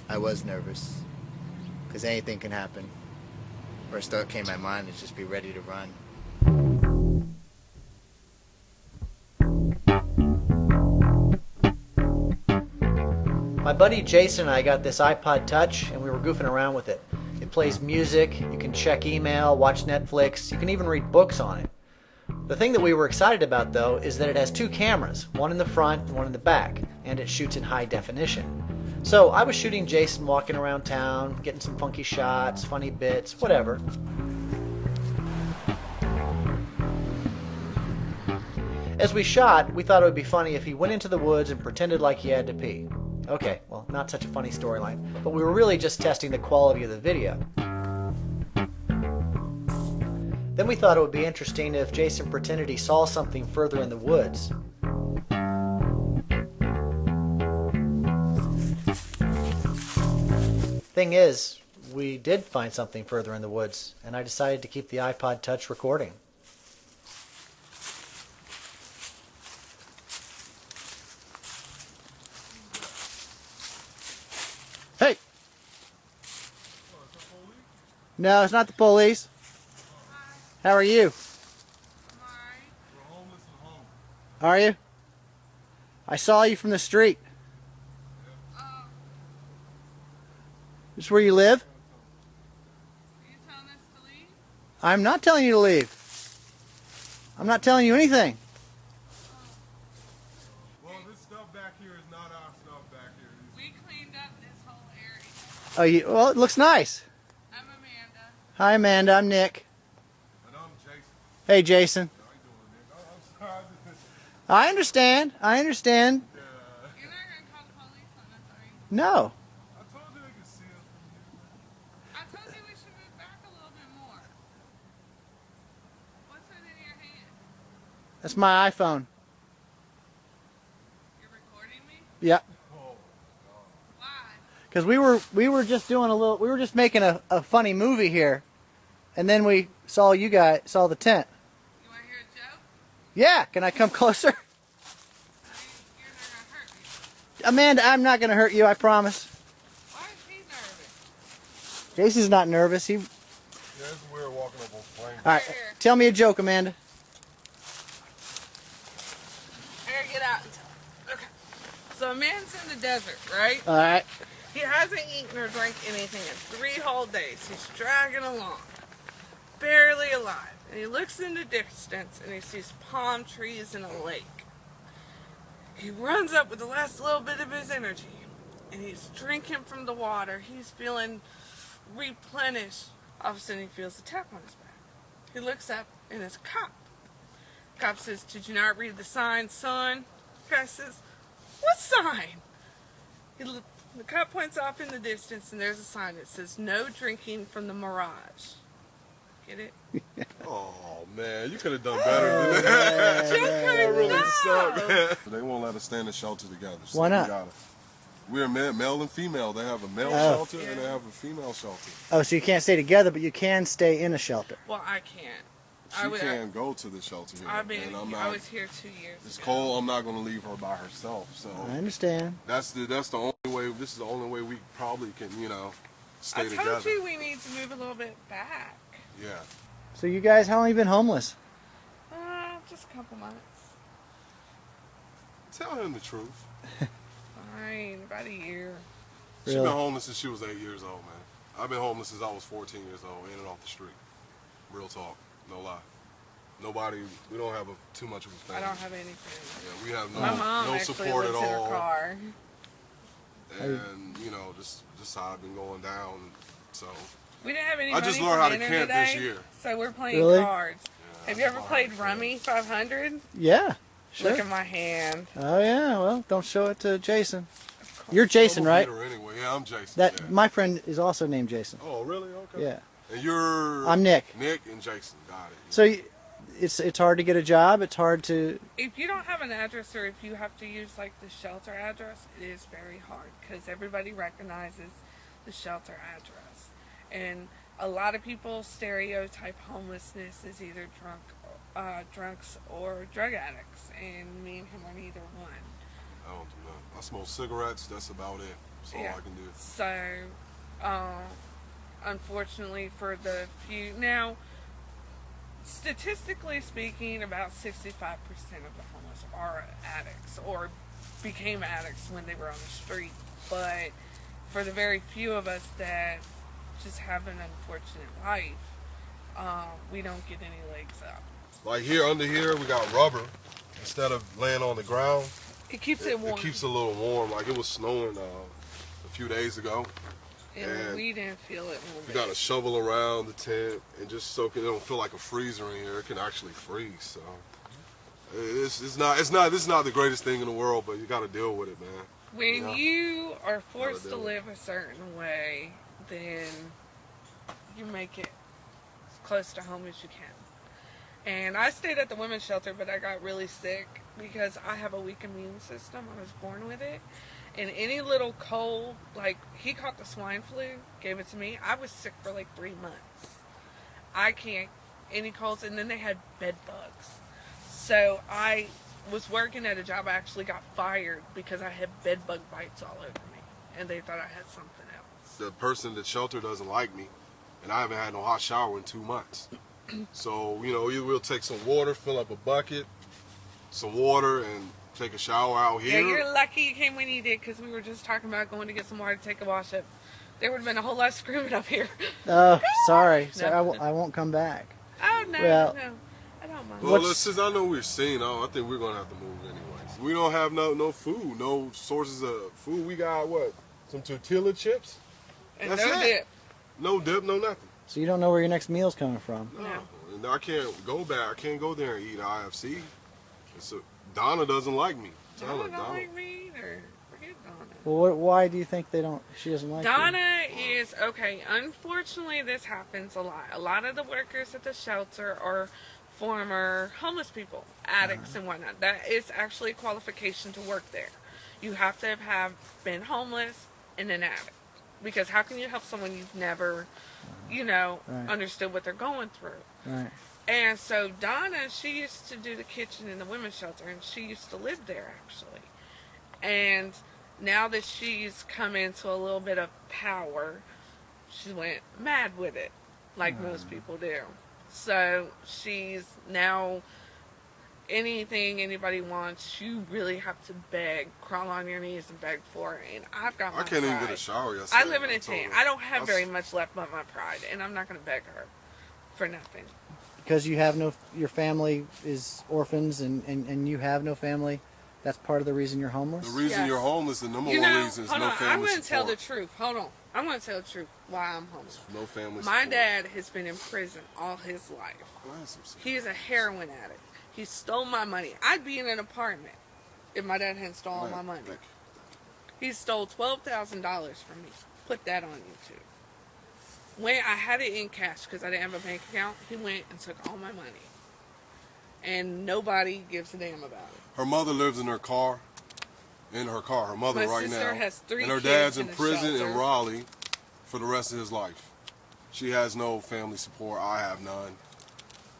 I was nervous because anything can happen. First thought came to my mind is just be ready to run. My buddy Jason and I got this iPod Touch and we were goofing around with it. It plays music, you can check email, watch Netflix, you can even read books on it. The thing that we were excited about though is that it has two cameras, one in the front and one in the back, and it shoots in high definition. So I was shooting Jason walking around town, getting some funky shots, funny bits, whatever. As we shot, we thought it would be funny if he went into the woods and pretended like he had to pee. Okay, well, not such a funny storyline, but we were really just testing the quality of the video. Then we thought it would be interesting if Jason pretended he saw something further in the woods. Thing is, we did find something further in the woods, and I decided to keep the iPod Touch recording. Hey! No, it's not the police. How are you? I'm alright. We're homeless and home. Are you? I saw you from the street. This is where you live? Are you telling us to leave? I'm not telling you to leave. I'm not telling you anything. Well, this stuff back here is not our stuff back here. We cleaned up this whole area. Well, it looks nice. I'm Amanda. Hi, Amanda. I'm Nick. And I'm Jason. Hey, Jason. How you doing, Nick? I'm sorry. I understand. I understand. You're not going to call the police on us, are you? No. I told you they could see us from here. I told you we should move back a little bit more. What's that in your hand? That's my iPhone. You're recording me? Yeah. Why? Because we were just doing we were just making a funny movie here, and then we saw the tent. You want to hear a joke? Yeah. Can I come closer? You're not going to hurt me. Amanda, I'm not going to hurt you. I promise. Why is he nervous? Jason's not nervous. Yeah, it's weird walking up on flames. All right. Tell me a joke, Amanda. Here, get out and tell it. Okay. So a man's in the desert, right? All right. He hasn't eaten or drank anything in 3 whole days. He's dragging along, barely alive. And he looks in the distance and he sees palm trees and a lake. He runs up with the last little bit of his energy and he's drinking from the water. He's feeling replenished. All of a sudden he feels a tap on his back. He looks up and it's a cop. Cop says, "Did you not read the sign, son?" The guy says, "What sign?" The cop points off in the distance and there's a sign that says, "No drinking from the Mirage." Get it? Oh, man. You could have done better than that. Joker, really no! sucked, man. They won't let us stay in the shelter together. So Why not? We're male and female. They have a male shelter and they have a female shelter. Oh, so you can't stay together, but you can stay in a shelter. Well, I can't. She can't go to the shelter here. I was here 2 years It's ago. cold. I'm not going to leave her by herself. So I understand. that's the only way. This is the only way we probably can, stay I together. told you we need to move a little bit back. Yeah. So you guys, how long you been homeless? Just a couple months. Tell him the truth. Fine, about a year. She's Really? been homeless since she was 8 years old, man. I've been homeless since I was 14 years old, in and off the street. Real talk, no lie. We don't have too much of a family. I don't have any family. Yeah, we have My mom no actually support lives at in her all. car. And, just how I've been going down, so. We didn't have any I money just for learned how to dinner camp today, this year. so we're playing Really? cards. Yeah, Have you ever that's played hard. Rummy 500? Yeah. Sure. Look at my hand. Oh yeah. Well, don't show it to Jason. You're Jason, I'm a right? beater anyway. Yeah, I'm Jason. That yeah. my friend is also named Jason. Oh, really? Okay. Yeah. And you're... I'm Nick. Nick and Jason. Got it. So it's hard to get a job. It's hard to. If you don't have an address or if you have to use like the shelter address, it is very hard because everybody recognizes the shelter address. And a lot of people stereotype homelessness as either drunks or drug addicts, and me and him are neither one. I don't do nothing. I smoke cigarettes. That's about it. That's all I can do. So, unfortunately, for the few now, statistically speaking, about 65% of the homeless are addicts or became addicts when they were on the street. But for the very few of us that just have an unfortunate life, we don't get any legs up. Like here, under here, we got rubber. Instead of laying on the ground, It keeps it warm. It keeps it a little warm. Like it was snowing a few days ago. And we didn't feel it when you got to shovel around the tent and just soak it. It don't feel like a freezer in here. It can actually freeze. So this is not the greatest thing in the world, but you got to deal with it, man. When you are forced to live a certain way, then you make it as close to home as you can. And I stayed at the women's shelter, but I got really sick because I have a weak immune system. I was born with it. And any little cold, like he caught the swine flu, gave it to me. I was sick for like 3 months. I can't, any colds, and then they had bed bugs. So I was working at a job. I actually got fired because I had bed bug bites all over me. And they thought I had something else. The person at the shelter doesn't like me, and I haven't had no hot shower in 2 months. So, we'll take some water, fill up a bucket, some water, and take a shower out here. Yeah, you're lucky you came when you did, because we were just talking about going to get some water to take a wash up. There would have been a whole lot of screaming up here. Oh, sorry. No. I won't come back. Oh, no, Well, no. I don't mind. Well, since I know we're seen, I think we're going to have to move anyways. We don't have no food, no sources of food. We got, what, some tortilla chips? And That's no it. dip. No dip, no nothing. So you don't know where your next meal's coming from? No. And I can't go back. I can't go there and eat IFC. So Donna doesn't like me. Donna don't like me either. Forget Donna. Well, why do you think she doesn't like you? Donna is, okay, unfortunately this happens a lot. A lot of the workers at the shelter are former homeless people, addicts and whatnot. That is actually a qualification to work there. You have to have been homeless and an addict. Because how can you help someone you've never, understood what they're going through? Right. And so Donna, she used to do the kitchen in the women's shelter, and she used to live there, actually. And now that she's come into a little bit of power, she went mad with it, like most people do. So she's now, anything anybody wants, you really have to beg, crawl on your knees and beg for it. And I've got my I can't pride. even get a shower yesterday. I live in a tent. I don't have very much left but my pride, and I'm not going to beg her for nothing. Because you have your family is orphans and you have no family, that's part of the reason you're homeless? The reason you're homeless, the number one reason is no family support. I'm going to tell the truth. Hold on. I'm going to tell the truth why I'm homeless. No family support. My dad has been in prison all his life. He is a heroin addict. He stole my money. I'd be in an apartment if my dad hadn't stolen all my money. He stole $12,000 from me. Put that on YouTube. When I had it in cash because I didn't have a bank account, he went and took all my money. And nobody gives a damn about it. Her mother lives in her car. Her mother My right sister now. has 3 and her kids dad's in in a prison shelter. in Raleigh for the rest of his life. She has no family support. I have none.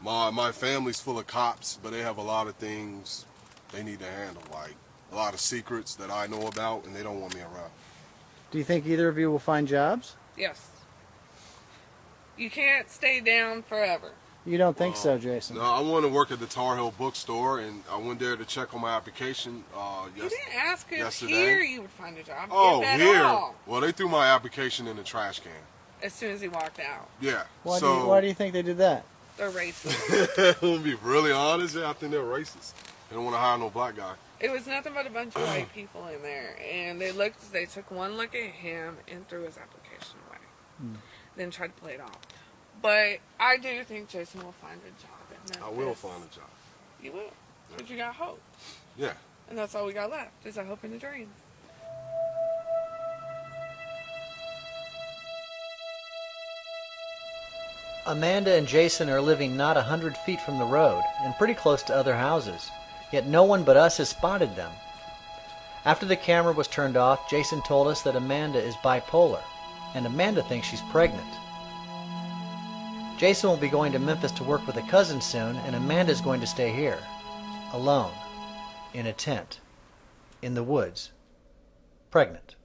My family's full of cops, but they have a lot of things they need to handle, like a lot of secrets that I know about, and they don't want me around. Do you think either of you will find jobs? Yes. You can't stay down forever. You don't think so, Jason? No, I want to work at the Tar Heel bookstore, and I went there to check on my application You didn't ask if yesterday. here you would find a job. Oh, If at here? all. Well, they threw my application in the trash can. As soon as he walked out. Yeah. Why do you think they did that? They're racist. To be really honest, I think they're racist. They don't want to hire no black guy. It was nothing but a bunch of white people in there, and they took one look at him and threw his application away. Then tried to play it off. But I do think Jason will find a job at Memphis. I will find a job. You will. But you got hope. Yeah. And that's all we got left, is a hope and a dream. Amanda and Jason are living not 100 feet from the road and pretty close to other houses, yet no one but us has spotted them. After the camera was turned off, Jason told us that Amanda is bipolar, and Amanda thinks she's pregnant. Jason will be going to Memphis to work with a cousin soon, and Amanda's going to stay here, alone, in a tent, in the woods, pregnant.